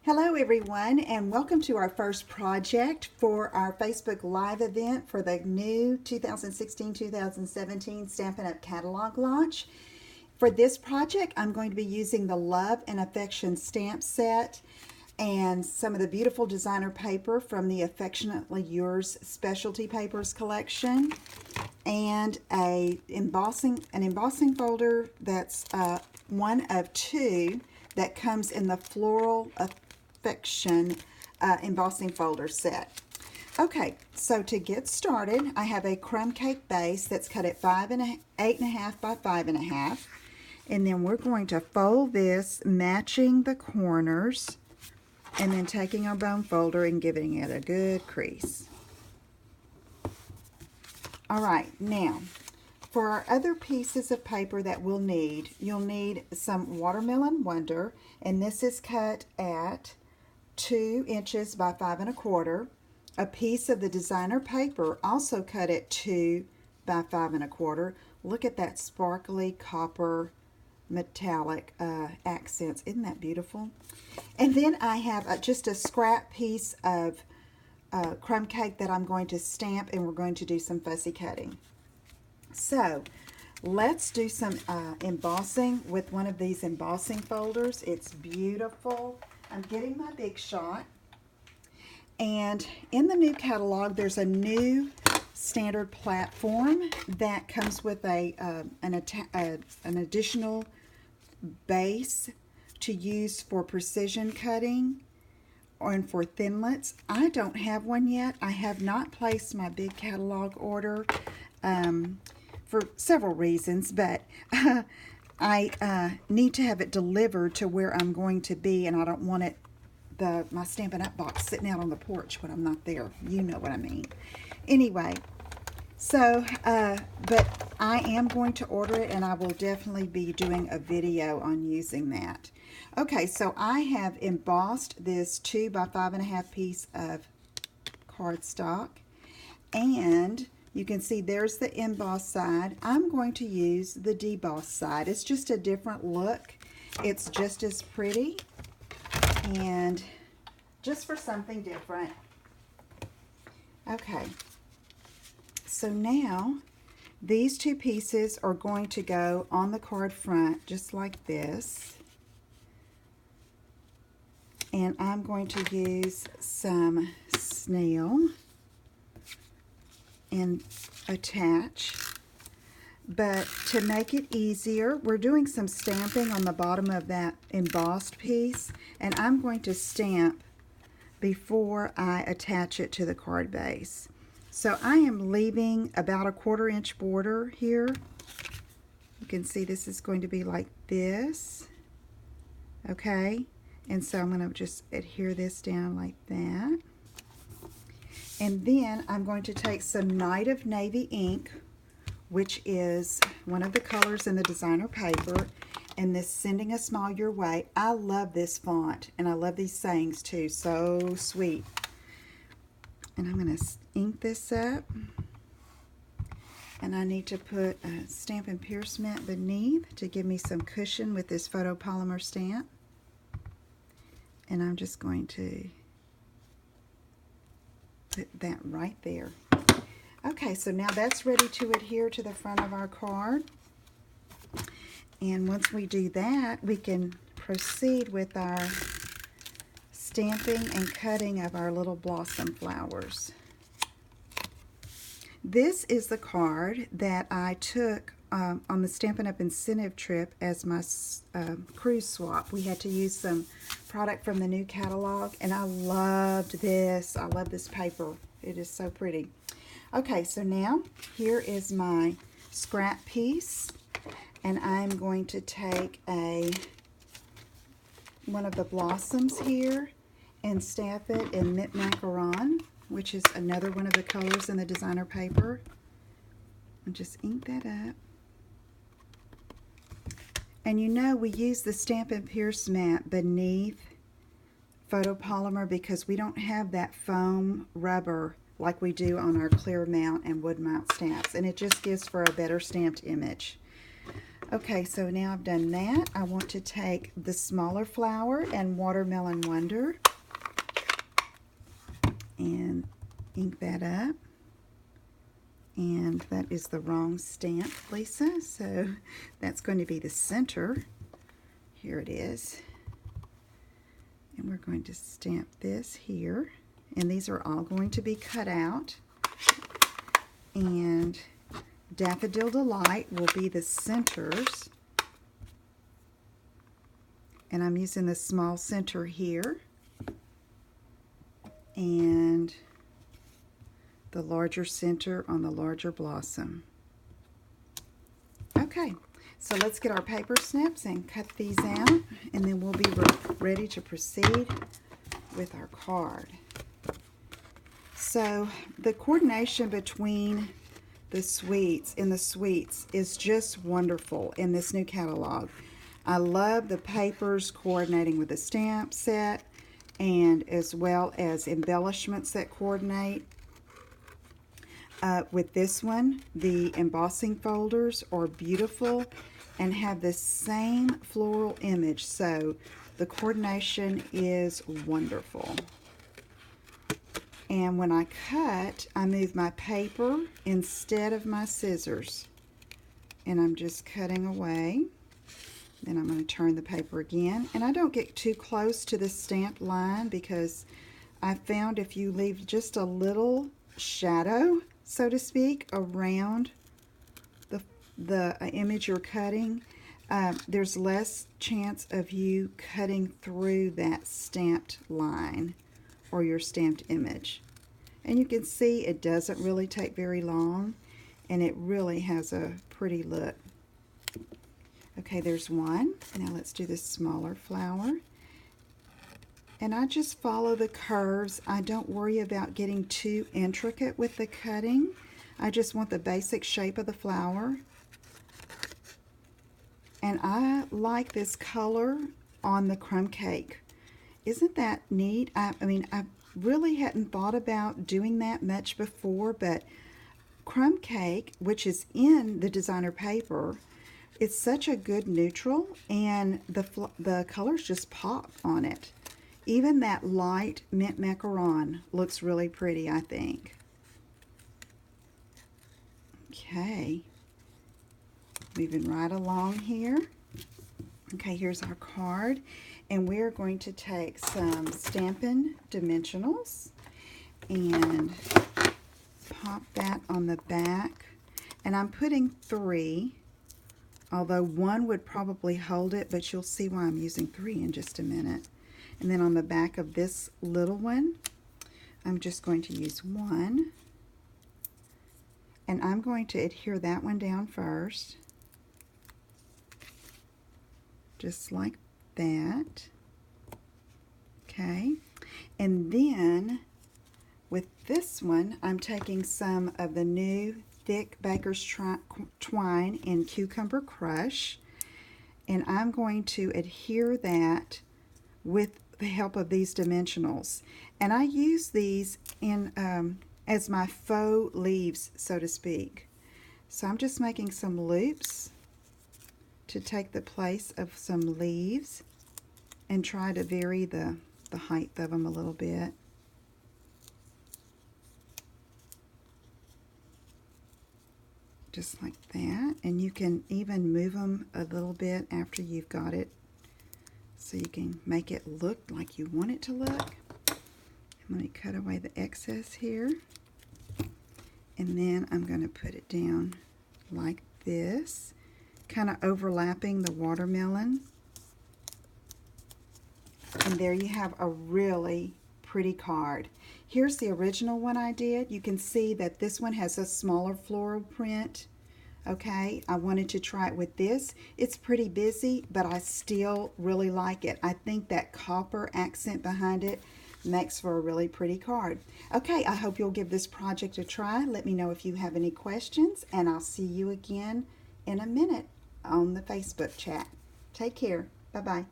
Hello everyone, and welcome to our first project for our Facebook Live event for the new 2016-2017 Stampin' Up! Catalog launch. For this project, I'm going to be using the Love and Affection stamp set and some of the beautiful designer paper from the Affectionately Yours Specialty Papers collection, and an embossing folder that's one of two that comes in the Floral Affection embossing folder set. Okay, so to get started, I have a crumb cake base that's cut at 8.5 by 5.5, and then we're going to fold this, matching the corners, and then taking our bone folder and giving it a good crease. All right, now for our other pieces of paper that we'll need, you'll need some Watermelon Wonder, and this is cut at 2 inches by 5 1/4. A piece of the designer paper also cut at 2 by 5 1/4. Look at that sparkly copper metallic accents. Isn't that beautiful? And then I have just a scrap piece of crumb cake that I'm going to stamp, and we're going to do some fussy cutting. So let's do some embossing with one of these embossing folders. It's beautiful. I'm getting my Big Shot, and in the new catalog there's a new standard platform that comes with an additional base to use for precision cutting and for thinlits. I don't have one yet. I have not placed my big catalog order for several reasons, but I need to have it delivered to where I'm going to be, and I don't want my Stampin' Up! Box sitting out on the porch when I'm not there. You know what I mean. Anyway, so, but I am going to order it, and I will definitely be doing a video on using that. Okay, so I have embossed this 2 by 5 1/2 piece of cardstock, and you can see there's the emboss side. I'm going to use the deboss side. It's just a different look. It's just as pretty, and just for something different. Okay, so now these two pieces are going to go on the card front just like this. And I'm going to use some snail and attach. But to make it easier, we're doing some stamping on the bottom of that embossed piece, and I'm going to stamp before I attach it to the card base. So I am leaving about a 1/4 inch border here. You can see this is going to be like this. Okay, and so I'm going to just adhere this down like that. And then I'm going to take some Night of Navy ink, which is one of the colors in the designer paper, and this Sending a Smile Your Way. I love this font, and I love these sayings too. So sweet. And I'm going to ink this up. And I need to put a Stampin' Piercement beneath to give me some cushion with this photopolymer stamp. And I'm just going to put that right there. Okay, so now that's ready to adhere to the front of our card. And once we do that, we can proceed with our stamping and cutting of our little blossom flowers. This is the card that I took on the Stampin' Up! Incentive trip as my cruise swap. We had to use some product from the new catalog, and I loved this. I love this paper. It is so pretty. Okay, so now here is my scrap piece, and I'm going to take one of the blossoms here and stamp it in Mint Macaron, which is another one of the colors in the designer paper. And just ink that up. And you know, we use the Stampin' Piercement beneath photopolymer because we don't have that foam rubber like we do on our clear mount and wood mount stamps, and it just gives for a better stamped image. Okay, so now I've done that. I want to take the smaller flower and Watermelon Wonder and ink that up. And that is the wrong stamp, Lisa, so that's going to be the center. Here it is. And we're going to stamp this here. And these are all going to be cut out. And Daffodil Delight will be the centers. And I'm using the small center here. And the larger center on the larger blossom. Okay, so let's get our paper snips and cut these out, and then we'll be ready to proceed with our card. So the coordination between the sweets is just wonderful in this new catalog. I love the papers coordinating with the stamp set, and as well as embellishments that coordinate. With this one, the embossing folders are beautiful and have the same floral image, so the coordination is wonderful. And when I cut, I move my paper instead of my scissors, and I'm just cutting away. Then I'm going to turn the paper again, and I don't get too close to the stamped line because I found if you leave just a little shadow, so to speak, around the image you're cutting, there's less chance of you cutting through that stamped line or your stamped image. And you can see it doesn't really take very long, and it really has a pretty look. Okay, there's one. Now let's do this smaller flower. And I just follow the curves. I don't worry about getting too intricate with the cutting. I just want the basic shape of the flower. And I like this color on the crumb cake. Isn't that neat? I mean, I really hadn't thought about doing that much before, but crumb cake, which is in the designer paper, it's such a good neutral, and the colors just pop on it. Even that light mint macaron looks really pretty, I think. Okay, moving right along here. Okay, here's our card, and we're going to take some Stampin' Dimensionals and pop that on the back. And I'm putting 3, although 1 would probably hold it, but you'll see why I'm using 3 in just a minute. And then on the back of this little one, I'm just going to use 1. And I'm going to adhere that one down first. Just like that. Okay. And then with this one, I'm taking some of the new thick Baker's Twine in Cucumber Crush. And I'm going to adhere that with the help of these dimensionals, and I use these in as my faux leaves, so to speak. So I'm just making some loops to take the place of some leaves and try to vary the height of them a little bit. Just like that, and you can even move them a little bit after you've got it, so you can make it look like you want it to look. Let me cut away the excess here. And then I'm going to put it down like this, kind of overlapping the watermelon. And there you have a really pretty card. Here's the original one I did. You can see that this one has a smaller floral print. Okay, I wanted to try it with this. It's pretty busy, but I still really like it. I think that copper accent behind it makes for a really pretty card. Okay, I hope you'll give this project a try. Let me know if you have any questions, and I'll see you again in a minute on the Facebook chat. Take care. Bye-bye.